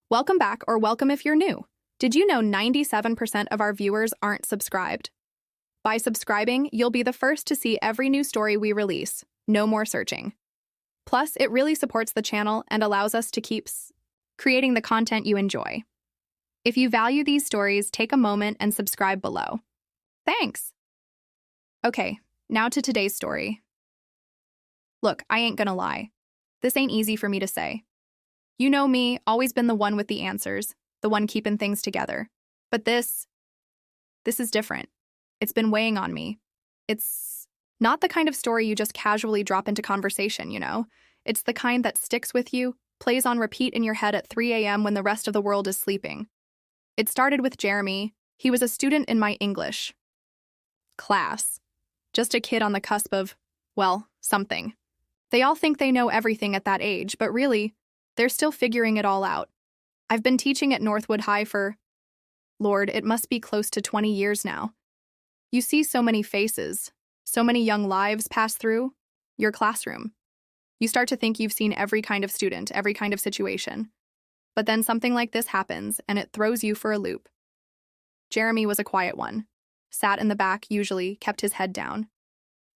Welcome back, or welcome if you're new. Did you know 97% of our viewers aren't subscribed? By subscribing, you'll be the first to see every new story we release. No more searching. Plus, it really supports the channel and allows us to keep creating the content you enjoy. If you value these stories, take a moment and subscribe below. Thanks! Okay, now to today's story. Look, I ain't gonna lie. This ain't easy for me to say. You know me, always been the one with the answers, the one keeping things together. But this is different. It's been weighing on me. It's not the kind of story you just casually drop into conversation, you know? It's the kind that sticks with you, plays on repeat in your head at 3 a.m. when the rest of the world is sleeping. It started with Jeremy. He was a student in my English class. Just a kid on the cusp of, well, something. They all think they know everything at that age, but really, they're still figuring it all out. I've been teaching at Northwood High for, Lord, it must be close to 20 years now. You see so many faces, so many young lives pass through your classroom. You start to think you've seen every kind of student, every kind of situation. But then something like this happens, and it throws you for a loop. Jeremy was a quiet one. Sat in the back, usually, kept his head down.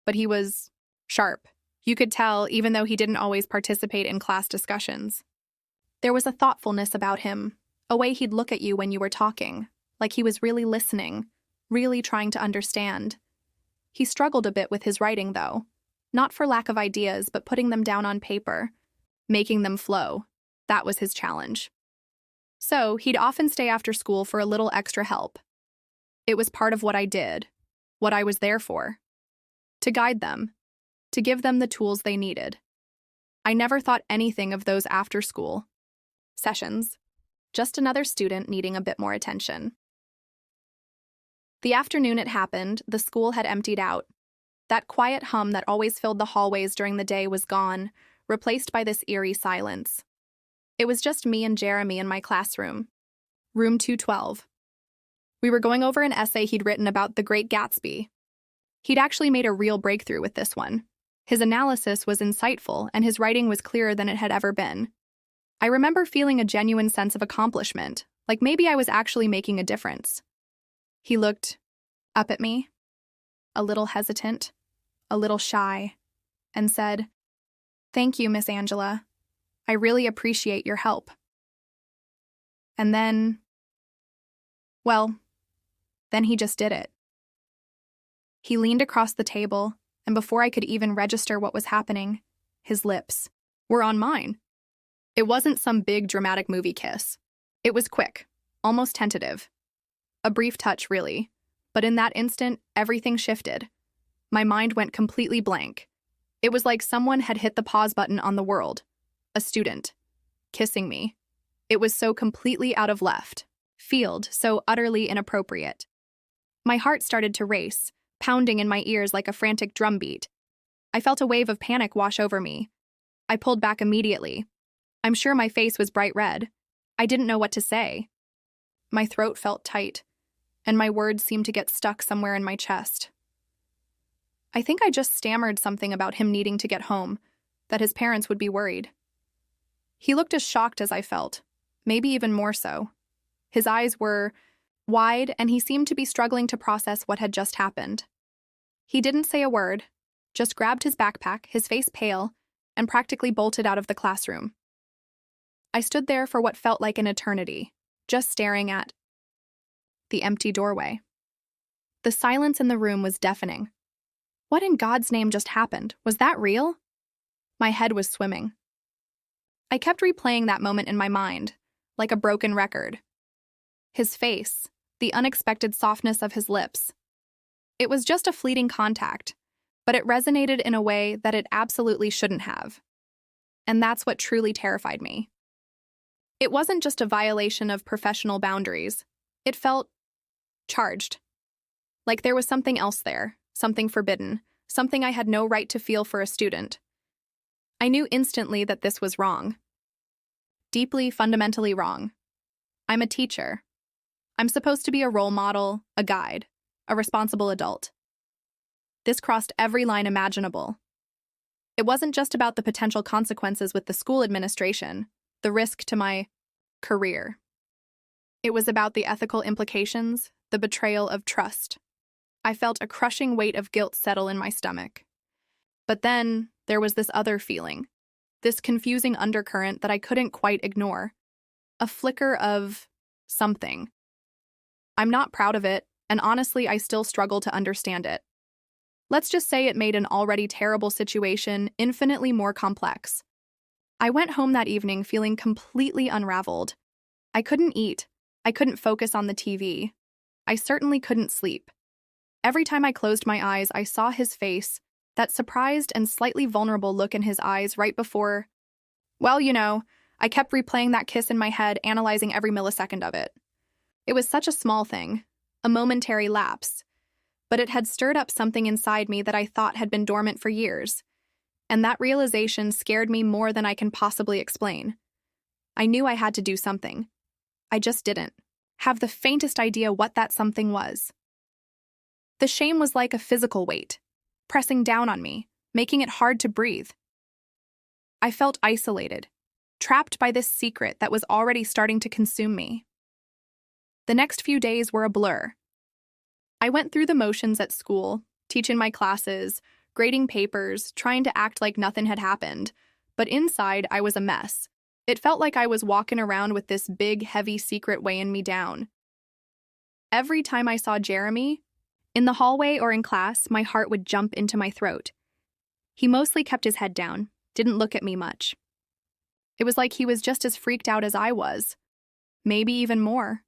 But he was sharp. You could tell, even though he didn't always participate in class discussions. There was a thoughtfulness about him, a way he'd look at you when you were talking, like he was really listening, really trying to understand. He struggled a bit with his writing, though. Not for lack of ideas, but putting them down on paper, making them flow. That was his challenge. So, he'd often stay after school for a little extra help. It was part of what I did, what I was there for. To guide them, to give them the tools they needed. I never thought anything of those after-school sessions, just another student needing a bit more attention. The afternoon it happened, the school had emptied out. That quiet hum that always filled the hallways during the day was gone, replaced by this eerie silence. It was just me and Jeremy in my classroom. Room 212. We were going over an essay he'd written about The Great Gatsby. He'd actually made a real breakthrough with this one. His analysis was insightful, and his writing was clearer than it had ever been. I remember feeling a genuine sense of accomplishment, like maybe I was actually making a difference. He looked up at me, a little hesitant, a little shy, and said, "Thank you, Miss Angela. I really appreciate your help." And then, well, then he just did it. He leaned across the table, and before I could even register what was happening, his lips were on mine. It wasn't some big dramatic movie kiss. It was quick, almost tentative. A brief touch, really. But in that instant, everything shifted. My mind went completely blank. It was like someone had hit the pause button on the world. A student. Kissing me. It was so completely out of left field, so utterly inappropriate. My heart started to race, pounding in my ears like a frantic drumbeat. I felt a wave of panic wash over me. I pulled back immediately. I'm sure my face was bright red. I didn't know what to say. My throat felt tight, and my words seemed to get stuck somewhere in my chest. I think I just stammered something about him needing to get home, that his parents would be worried. He looked as shocked as I felt, maybe even more so. His eyes were wide, and he seemed to be struggling to process what had just happened. He didn't say a word, just grabbed his backpack, his face pale, and practically bolted out of the classroom. I stood there for what felt like an eternity, just staring at the empty doorway. The silence in the room was deafening. What in God's name just happened? Was that real? My head was swimming. I kept replaying that moment in my mind, like a broken record. His face, the unexpected softness of his lips. It was just a fleeting contact, but it resonated in a way that it absolutely shouldn't have. And that's what truly terrified me. It wasn't just a violation of professional boundaries. It felt charged. Like there was something else there, something forbidden, something I had no right to feel for a student. I knew instantly that this was wrong. Deeply, fundamentally wrong. I'm a teacher. I'm supposed to be a role model, a guide, a responsible adult. This crossed every line imaginable. It wasn't just about the potential consequences with the school administration, the risk to my career. It was about the ethical implications, the betrayal of trust. I felt a crushing weight of guilt settle in my stomach. But then there was this other feeling, this confusing undercurrent that I couldn't quite ignore. A flicker of something. I'm not proud of it, and honestly, I still struggle to understand it. Let's just say it made an already terrible situation infinitely more complex. I went home that evening feeling completely unraveled. I couldn't eat. I couldn't focus on the TV. I certainly couldn't sleep. Every time I closed my eyes, I saw his face, that surprised and slightly vulnerable look in his eyes right before... Well, I kept replaying that kiss in my head, analyzing every millisecond of it. It was such a small thing, a momentary lapse, but it had stirred up something inside me that I thought had been dormant for years, and that realization scared me more than I can possibly explain. I knew I had to do something. I just didn't have the faintest idea what that something was. The shame was like a physical weight, pressing down on me, making it hard to breathe. I felt isolated, trapped by this secret that was already starting to consume me. The next few days were a blur. I went through the motions at school, teaching my classes, grading papers, trying to act like nothing had happened, but inside I was a mess. It felt like I was walking around with this big, heavy secret weighing me down. Every time I saw Jeremy, in the hallway or in class, my heart would jump into my throat. He mostly kept his head down, didn't look at me much. It was like he was just as freaked out as I was, maybe even more.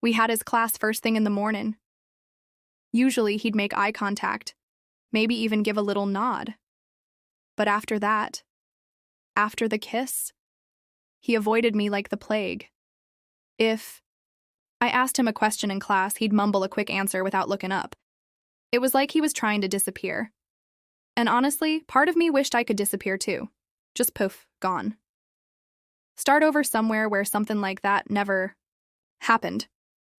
We had his class first thing in the morning. Usually he'd make eye contact, maybe even give a little nod. But after that, after the kiss, he avoided me like the plague. If I asked him a question in class, he'd mumble a quick answer without looking up. It was like he was trying to disappear. And honestly, part of me wished I could disappear too. Just poof, gone. Start over somewhere where something like that never happened.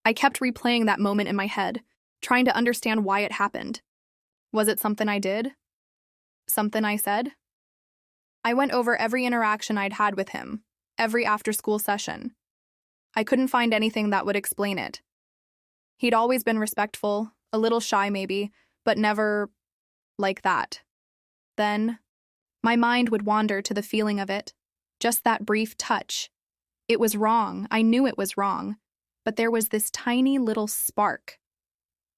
I kept replaying that moment in my head, trying to understand why it happened. Was it something I did? Something I said? I went over every interaction I'd had with him, every after-school session. I couldn't find anything that would explain it. He'd always been respectful, a little shy maybe, but never like that. Then, my mind would wander to the feeling of it, just that brief touch. It was wrong, I knew it was wrong, but there was this tiny little spark,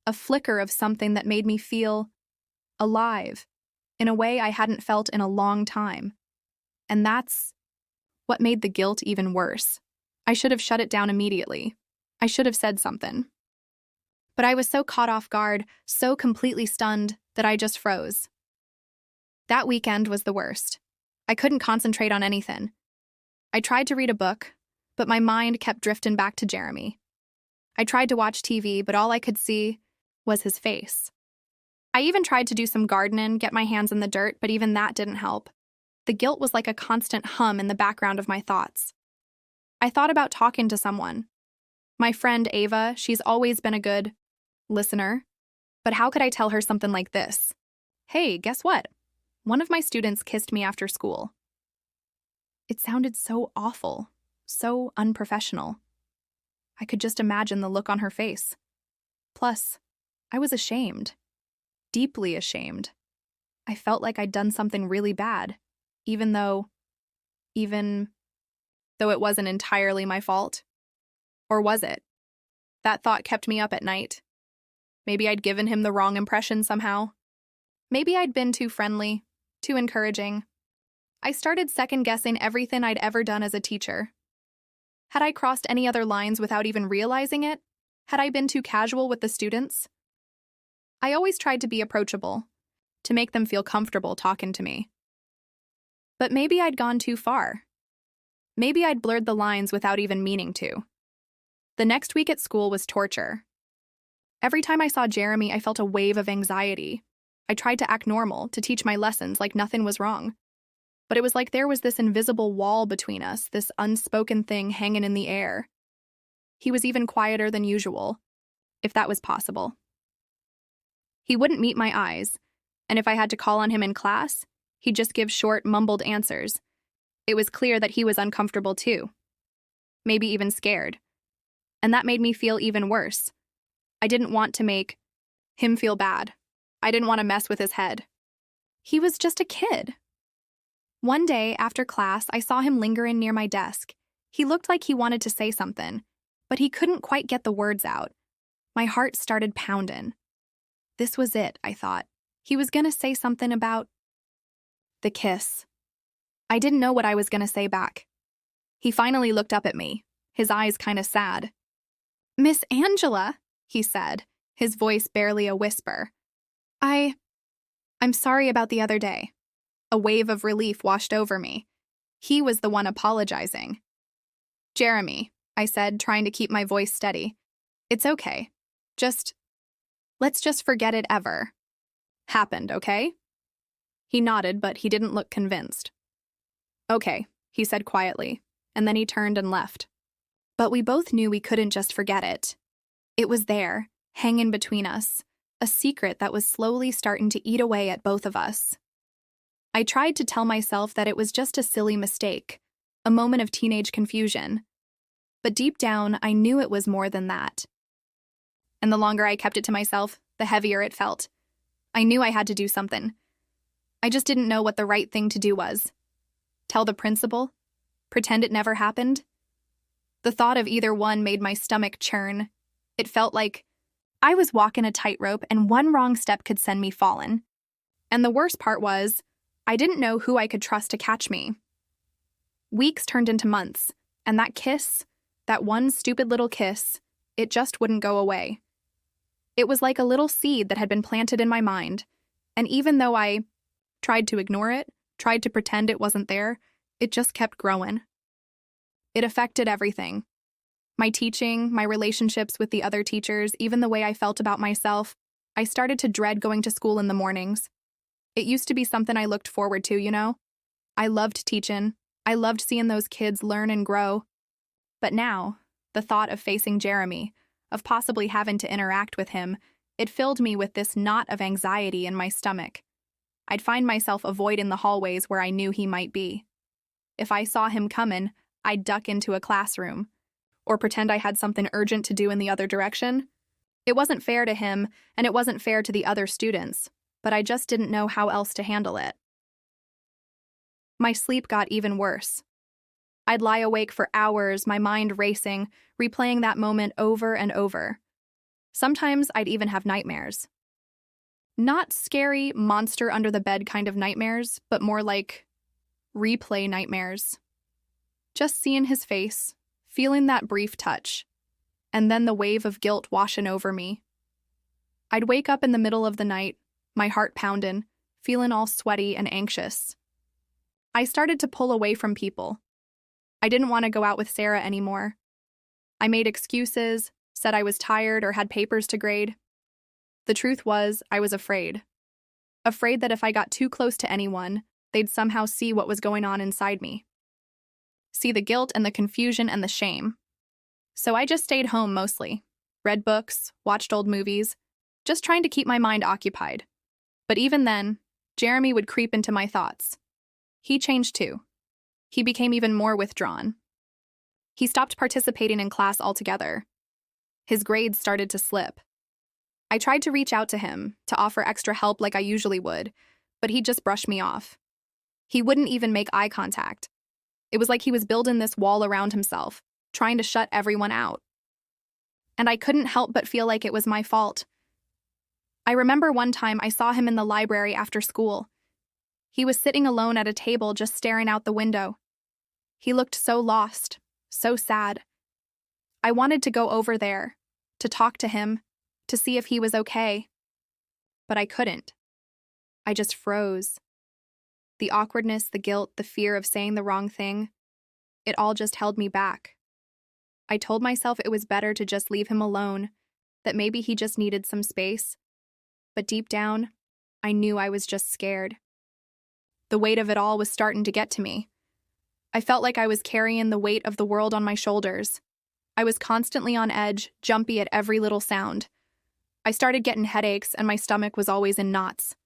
a flicker of something that made me feel alive, in a way I hadn't felt in a long time. And that's what made the guilt even worse. I should have shut it down immediately. I should have said something. But I was so caught off guard, so completely stunned, that I just froze. That weekend was the worst. I couldn't concentrate on anything. I tried to read a book, but my mind kept drifting back to Jeremy. I tried to watch TV, but all I could see was his face. I even tried to do some gardening, get my hands in the dirt, but even that didn't help. The guilt was like a constant hum in the background of my thoughts. I thought about talking to someone. My friend Ava, she's always been a good listener. But how could I tell her something like this? Hey, guess what? One of my students kissed me after school. It sounded so awful, so unprofessional. I could just imagine the look on her face. Plus, I was ashamed. Deeply ashamed. I felt like I'd done something really bad, even though it wasn't entirely my fault. Or was it? That thought kept me up at night. Maybe I'd given him the wrong impression somehow. Maybe I'd been too friendly, too encouraging. I started second-guessing everything I'd ever done as a teacher. Had I crossed any other lines without even realizing it? Had I been too casual with the students? I always tried to be approachable, to make them feel comfortable talking to me. But maybe I'd gone too far. Maybe I'd blurred the lines without even meaning to. The next week at school was torture. Every time I saw Jeremy, I felt a wave of anxiety. I tried to act normal, to teach my lessons like nothing was wrong. But it was like there was this invisible wall between us, this unspoken thing hanging in the air. He was even quieter than usual, if that was possible. He wouldn't meet my eyes, and if I had to call on him in class, he'd just give short, mumbled answers. It was clear that he was uncomfortable too. maybe even scared. And that made me feel even worse. I didn't want to make him feel bad. I didn't want to mess with his head. He was just a kid. One day, after class, I saw him lingering near my desk. He looked like he wanted to say something, but he couldn't quite get the words out. My heart started pounding. This was it, I thought. He was going to say something about the kiss. I didn't know what I was going to say back. He finally looked up at me, his eyes kind of sad. "Miss Angela," he said, his voice barely a whisper. I'm sorry about the other day." A wave of relief washed over me. He was the one apologizing. "Jeremy," I said, trying to keep my voice steady. "It's okay. Let's just forget it ever happened, okay?" He nodded, but he didn't look convinced. "Okay," he said quietly, and then he turned and left. But we both knew we couldn't just forget it. It was there, hanging between us, a secret that was slowly starting to eat away at both of us. I tried to tell myself that it was just a silly mistake, a moment of teenage confusion. But deep down, I knew it was more than that. And the longer I kept it to myself, the heavier it felt. I knew I had to do something. I just didn't know what the right thing to do was. Tell the principal? Pretend it never happened? The thought of either one made my stomach churn. It felt like I was walking a tightrope and one wrong step could send me falling. And the worst part was, I didn't know who I could trust to catch me. Weeks turned into months, and that kiss, that one stupid little kiss, it just wouldn't go away. It was like a little seed that had been planted in my mind, and even though I tried to ignore it, tried to pretend it wasn't there, it just kept growing. It affected everything. My teaching, my relationships with the other teachers, even the way I felt about myself. I started to dread going to school in the mornings. It used to be something I looked forward to, you know? I loved teaching. I loved seeing those kids learn and grow. But now, the thought of facing Jeremy, of possibly having to interact with him, it filled me with this knot of anxiety in my stomach. I'd find myself avoiding the hallways where I knew he might be. If I saw him coming, I'd duck into a classroom, or pretend I had something urgent to do in the other direction. It wasn't fair to him, and it wasn't fair to the other students, but I just didn't know how else to handle it. My sleep got even worse. I'd lie awake for hours, my mind racing, replaying that moment over and over. Sometimes I'd even have nightmares. Not scary, monster under the bed kind of nightmares, but more like replay nightmares. Just seeing his face, feeling that brief touch, and then the wave of guilt washing over me. I'd wake up in the middle of the night, my heart pounding, feeling all sweaty and anxious. I started to pull away from people. I didn't want to go out with Sarah anymore. I made excuses, said I was tired or had papers to grade. The truth was, I was afraid. Afraid that if I got too close to anyone, they'd somehow see what was going on inside me. See the guilt and the confusion and the shame. So I just stayed home mostly, read books, watched old movies, just trying to keep my mind occupied. But even then, Jeremy would creep into my thoughts. He changed too. He became even more withdrawn. He stopped participating in class altogether. His grades started to slip. I tried to reach out to him, to offer extra help like I usually would, but he just brushed me off. He wouldn't even make eye contact. It was like he was building this wall around himself, trying to shut everyone out. And I couldn't help but feel like it was my fault. I remember one time I saw him in the library after school. He was sitting alone at a table just staring out the window. He looked so lost, so sad. I wanted to go over there, to talk to him, to see if he was okay. But I couldn't. I just froze. The awkwardness, the guilt, the fear of saying the wrong thing, it all just held me back. I told myself it was better to just leave him alone, that maybe he just needed some space. But deep down, I knew I was just scared. The weight of it all was starting to get to me. I felt like I was carrying the weight of the world on my shoulders. I was constantly on edge, jumpy at every little sound. I started getting headaches, and my stomach was always in knots.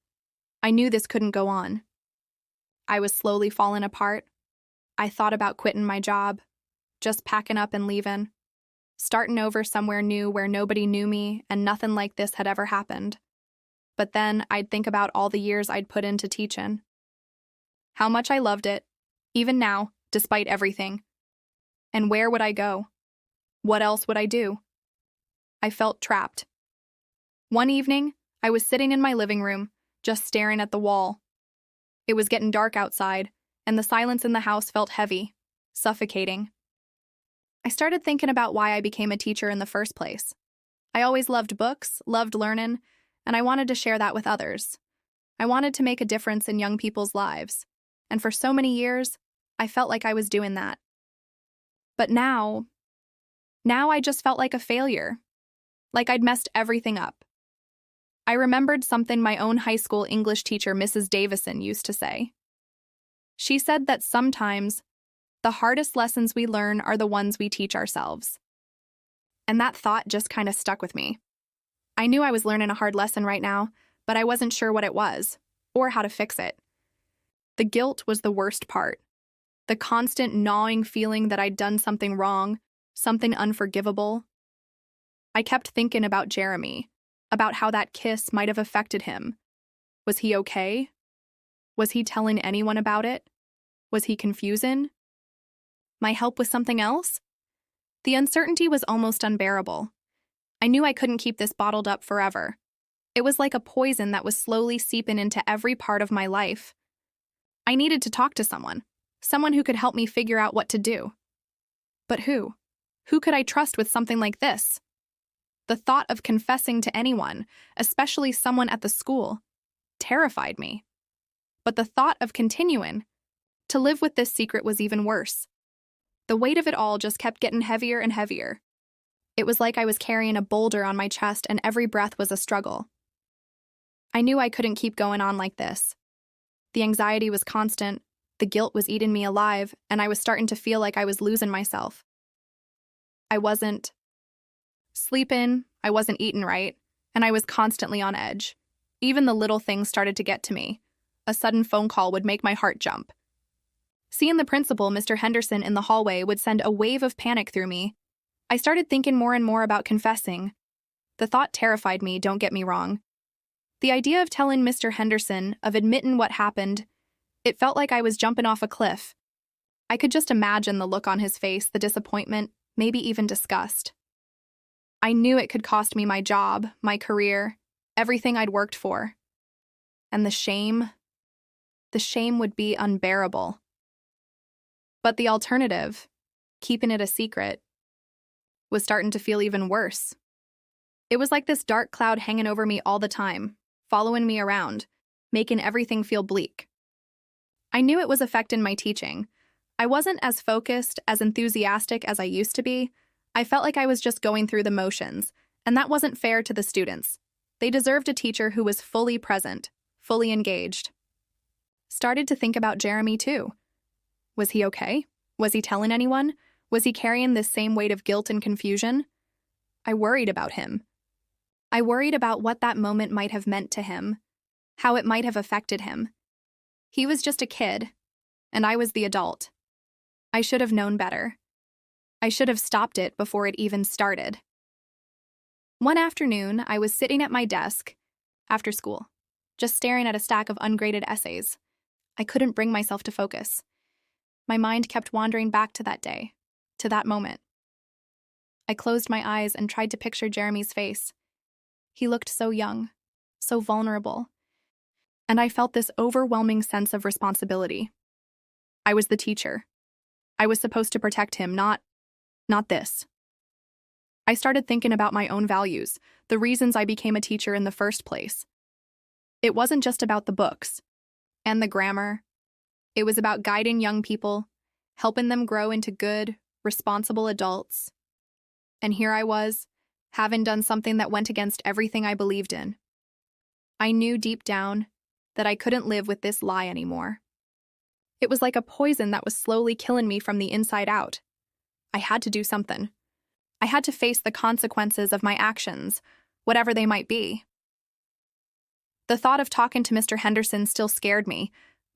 I knew this couldn't go on. I was slowly falling apart. I thought about quitting my job, just packing up and leaving, starting over somewhere new where nobody knew me and nothing like this had ever happened. But then I'd think about all the years I'd put into teaching. How much I loved it, even now, despite everything. And where would I go? What else would I do? I felt trapped. One evening, I was sitting in my living room, just staring at the wall. It was getting dark outside, and the silence in the house felt heavy, suffocating. I started thinking about why I became a teacher in the first place. I always loved books, loved learning, and I wanted to share that with others. I wanted to make a difference in young people's lives, and for so many years, I felt like I was doing that. But now I just felt like a failure, like I'd messed everything up. I remembered something my own high school English teacher, Mrs. Davison, used to say. She said that sometimes the hardest lessons we learn are the ones we teach ourselves. And that thought just kind of stuck with me. I knew I was learning a hard lesson right now, but I wasn't sure what it was, or how to fix it. The guilt was the worst part. The constant gnawing feeling that I'd done something wrong, something unforgivable. I kept thinking about Jeremy, about how that kiss might have affected him. Was he okay? Was he telling anyone about it? Was he confusing? My help with something else? The uncertainty was almost unbearable. I knew I couldn't keep this bottled up forever. It was like a poison that was slowly seeping into every part of my life. I needed to talk to someone who could help me figure out what to do. But who? Who could I trust with something like this? The thought of confessing to anyone, especially someone at the school, terrified me. But the thought of continuing to live with this secret was even worse. The weight of it all just kept getting heavier and heavier. It was like I was carrying a boulder on my chest and every breath was a struggle. I knew I couldn't keep going on like this. The anxiety was constant, the guilt was eating me alive, and I was starting to feel like I was losing myself. I wasn't sleeping, I wasn't eating right, and I was constantly on edge. Even the little things started to get to me. A sudden phone call would make my heart jump. Seeing the principal, Mr. Henderson, in the hallway would send a wave of panic through me. I started thinking more and more about confessing. The thought terrified me, don't get me wrong. The idea of telling Mr. Henderson, of admitting what happened, it felt like I was jumping off a cliff. I could just imagine the look on his face, the disappointment, maybe even disgust. I knew it could cost me my job, my career, everything I'd worked for. And the shame would be unbearable. But the alternative, keeping it a secret, was starting to feel even worse. It was like this dark cloud hanging over me all the time, following me around, making everything feel bleak. I knew it was affecting my teaching. I wasn't as focused, as enthusiastic as I used to be. I felt like I was just going through the motions, and that wasn't fair to the students. They deserved a teacher who was fully present, fully engaged. Started to think about Jeremy too. Was he okay? Was he telling anyone? Was he carrying this same weight of guilt and confusion? I worried about him. I worried about what that moment might have meant to him, how it might have affected him. He was just a kid, and I was the adult. I should have known better. I should have stopped it before it even started. One afternoon, I was sitting at my desk, after school, just staring at a stack of ungraded essays. I couldn't bring myself to focus. My mind kept wandering back to that day, to that moment. I closed my eyes and tried to picture Jeremy's face. He looked so young, so vulnerable, and I felt this overwhelming sense of responsibility. I was the teacher. I was supposed to protect him, not this. I started thinking about my own values, the reasons I became a teacher in the first place. It wasn't just about the books and the grammar. It was about guiding young people, helping them grow into good, responsible adults. And here I was, having done something that went against everything I believed in. I knew deep down that I couldn't live with this lie anymore. It was like a poison that was slowly killing me from the inside out. I had to do something. I had to face the consequences of my actions, whatever they might be. The thought of talking to Mr. Henderson still scared me,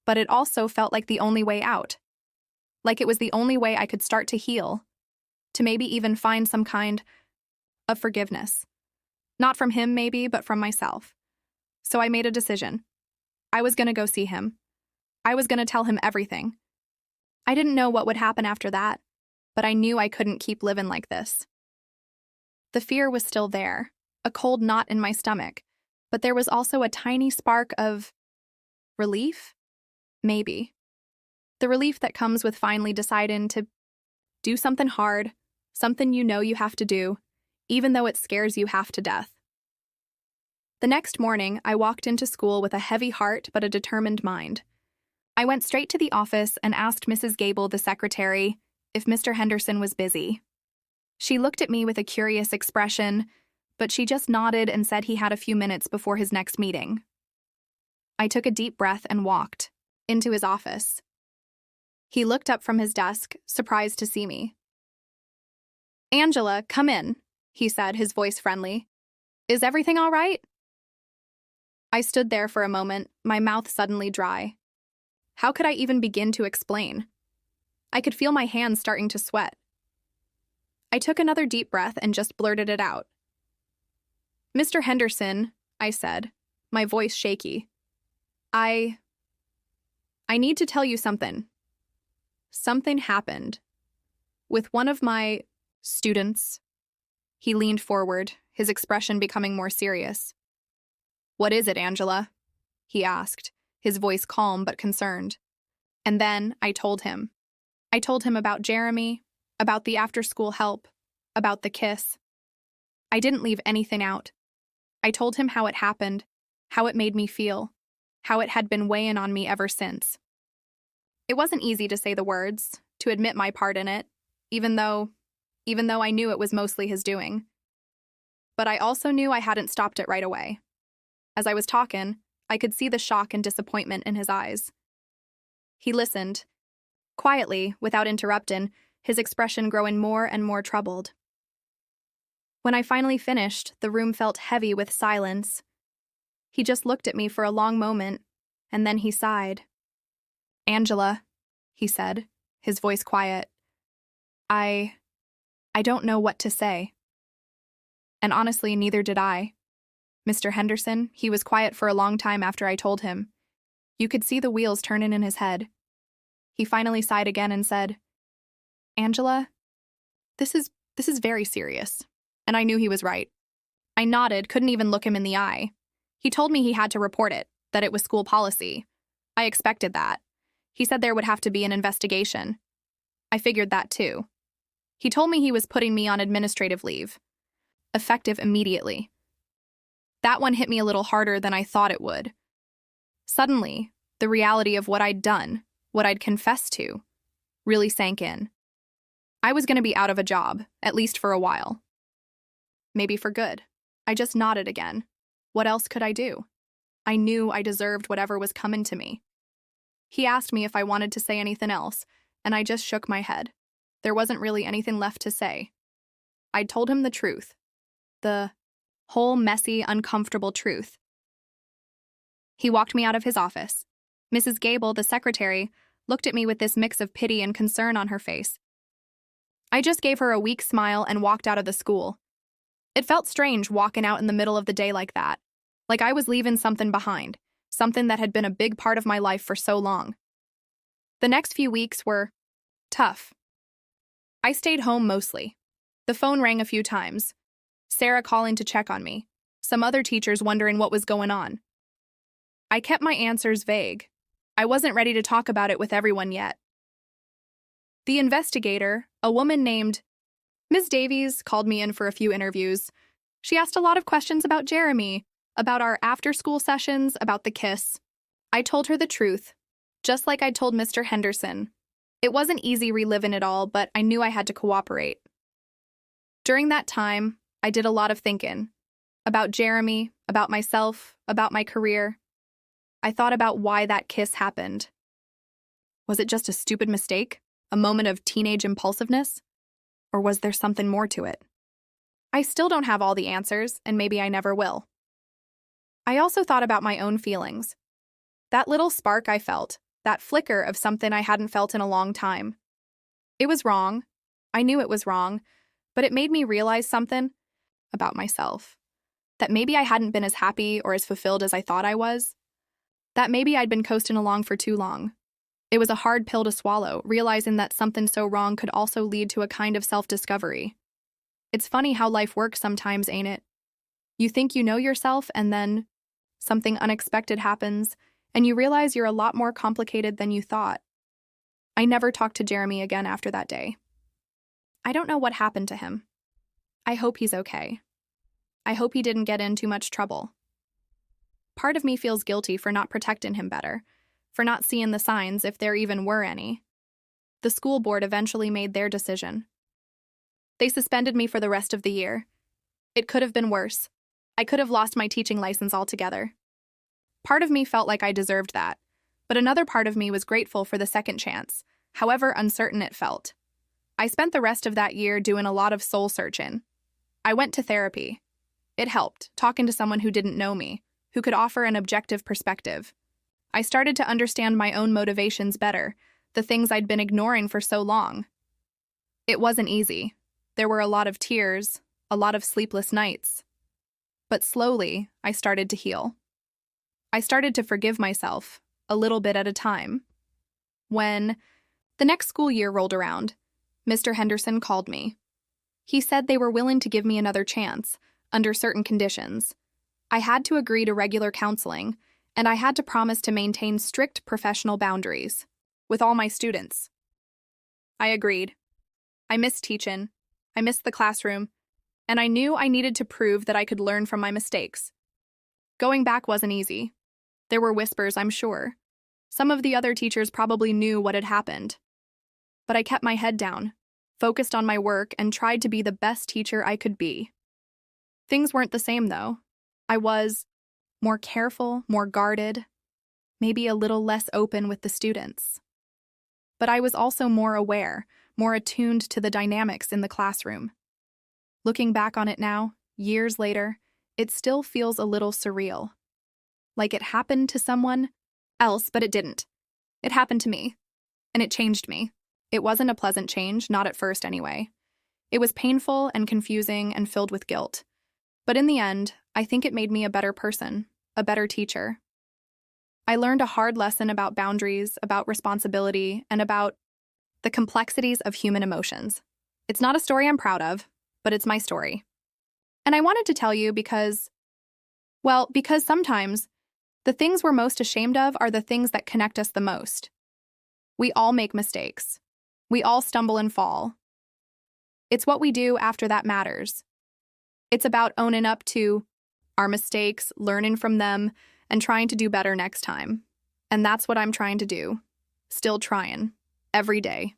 but it also felt like the only way out. Like it was the only way I could start to heal, to maybe even find some kind of forgiveness. Not from him, maybe, but from myself. So I made a decision. I was going to go see him. I was going to tell him everything. I didn't know what would happen after that, but I knew I couldn't keep living like this. The fear was still there, a cold knot in my stomach, but there was also a tiny spark of relief? Maybe. The relief that comes with finally deciding to do something hard, something you know you have to do, even though it scares you half to death. The next morning, I walked into school with a heavy heart but a determined mind. I went straight to the office and asked Mrs. Gable, the secretary, if Mr. Henderson was busy. She looked at me with a curious expression, but she just nodded and said he had a few minutes before his next meeting. I took a deep breath and walked into his office. He looked up from his desk, surprised to see me. "Angela, come in," he said, his voice friendly. "Is everything all right?" I stood there for a moment, my mouth suddenly dry. How could I even begin to explain? I could feel my hands starting to sweat. I took another deep breath and just blurted it out. "Mr. Henderson," I said, my voice shaky. I need to tell you something. Something happened. With one of my students." He leaned forward, his expression becoming more serious. "What is it, Angela?" he asked, his voice calm but concerned. And then I told him. I told him about Jeremy, about the after-school help, about the kiss. I didn't leave anything out. I told him how it happened, how it made me feel, how it had been weighing on me ever since. It wasn't easy to say the words, to admit my part in it, even though I knew it was mostly his doing. But I also knew I hadn't stopped it right away. As I was talking, I could see the shock and disappointment in his eyes. He listened, quietly, without interrupting, his expression growing more and more troubled. When I finally finished, the room felt heavy with silence. He just looked at me for a long moment, and then he sighed. "Angela," he said, his voice quiet, I don't know what to say." And honestly, neither did I. Mr. Henderson, he was quiet for a long time after I told him. You could see the wheels turning in his head. He finally sighed again and said, "Angela, this is very serious." And I knew he was right. I nodded, couldn't even look him in the eye. He told me he had to report it, that it was school policy. I expected that. He said there would have to be an investigation. I figured that too. He told me he was putting me on administrative leave, effective immediately. That one hit me a little harder than I thought it would. Suddenly, the reality of what I'd done, what I'd confessed to, really sank in. I was going to be out of a job, at least for a while. Maybe for good. I just nodded again. What else could I do? I knew I deserved whatever was coming to me. He asked me if I wanted to say anything else, and I just shook my head. There wasn't really anything left to say. I'd told him the truth. The whole messy, uncomfortable truth. He walked me out of his office. Mrs. Gable, the secretary, looked at me with this mix of pity and concern on her face. I just gave her a weak smile and walked out of the school. It felt strange walking out in the middle of the day like that, like I was leaving something behind, something that had been a big part of my life for so long. The next few weeks were tough. I stayed home mostly. The phone rang a few times. Sarah calling to check on me. Some other teachers wondering what was going on. I kept my answers vague. I wasn't ready to talk about it with everyone yet. The investigator, a woman named Ms. Davies, called me in for a few interviews. She asked a lot of questions about Jeremy, about our after-school sessions, about the kiss. I told her the truth, just like I told Mr. Henderson. It wasn't easy reliving it all, but I knew I had to cooperate. During that time, I did a lot of thinking. About Jeremy, about myself, about my career. I thought about why that kiss happened. Was it just a stupid mistake? A moment of teenage impulsiveness? Or was there something more to it? I still don't have all the answers, and maybe I never will. I also thought about my own feelings. That little spark I felt, that flicker of something I hadn't felt in a long time. It was wrong. I knew it was wrong, but it made me realize something about myself. That maybe I hadn't been as happy or as fulfilled as I thought I was. That maybe I'd been coasting along for too long. It was a hard pill to swallow, realizing that something so wrong could also lead to a kind of self-discovery. It's funny how life works sometimes, ain't it? You think you know yourself, and then something unexpected happens, and you realize you're a lot more complicated than you thought. I never talked to Jeremy again after that day. I don't know what happened to him. I hope he's okay. I hope he didn't get in too much trouble. Part of me feels guilty for not protecting him better, for not seeing the signs if there even were any. The school board eventually made their decision. They suspended me for the rest of the year. It could have been worse. I could have lost my teaching license altogether. Part of me felt like I deserved that, but another part of me was grateful for the second chance, however uncertain it felt. I spent the rest of that year doing a lot of soul searching. I went to therapy. It helped, talking to someone who didn't know me, who could offer an objective perspective. I started to understand my own motivations better, the things I'd been ignoring for so long. It wasn't easy. There were a lot of tears, a lot of sleepless nights. But slowly, I started to heal. I started to forgive myself, a little bit at a time. When the next school year rolled around, Mr. Henderson called me. He said they were willing to give me another chance, under certain conditions. I had to agree to regular counseling, and I had to promise to maintain strict professional boundaries with all my students. I agreed. I missed teaching, I missed the classroom, and I knew I needed to prove that I could learn from my mistakes. Going back wasn't easy. There were whispers, I'm sure. Some of the other teachers probably knew what had happened. But I kept my head down, focused on my work, and tried to be the best teacher I could be. Things weren't the same, though. I was more careful, more guarded, maybe a little less open with the students. But I was also more aware, more attuned to the dynamics in the classroom. Looking back on it now, years later, it still feels a little surreal. Like it happened to someone else, but it didn't. It happened to me, and it changed me. It wasn't a pleasant change, not at first anyway. It was painful and confusing and filled with guilt. But in the end, I think it made me a better person, a better teacher. I learned a hard lesson about boundaries, about responsibility, and about the complexities of human emotions. It's not a story I'm proud of, but it's my story. And I wanted to tell you because sometimes the things we're most ashamed of are the things that connect us the most. We all make mistakes. We all stumble and fall. It's what we do after that matters. It's about owning up to our mistakes, learning from them, and trying to do better next time. And that's what I'm trying to do. Still trying. Every day.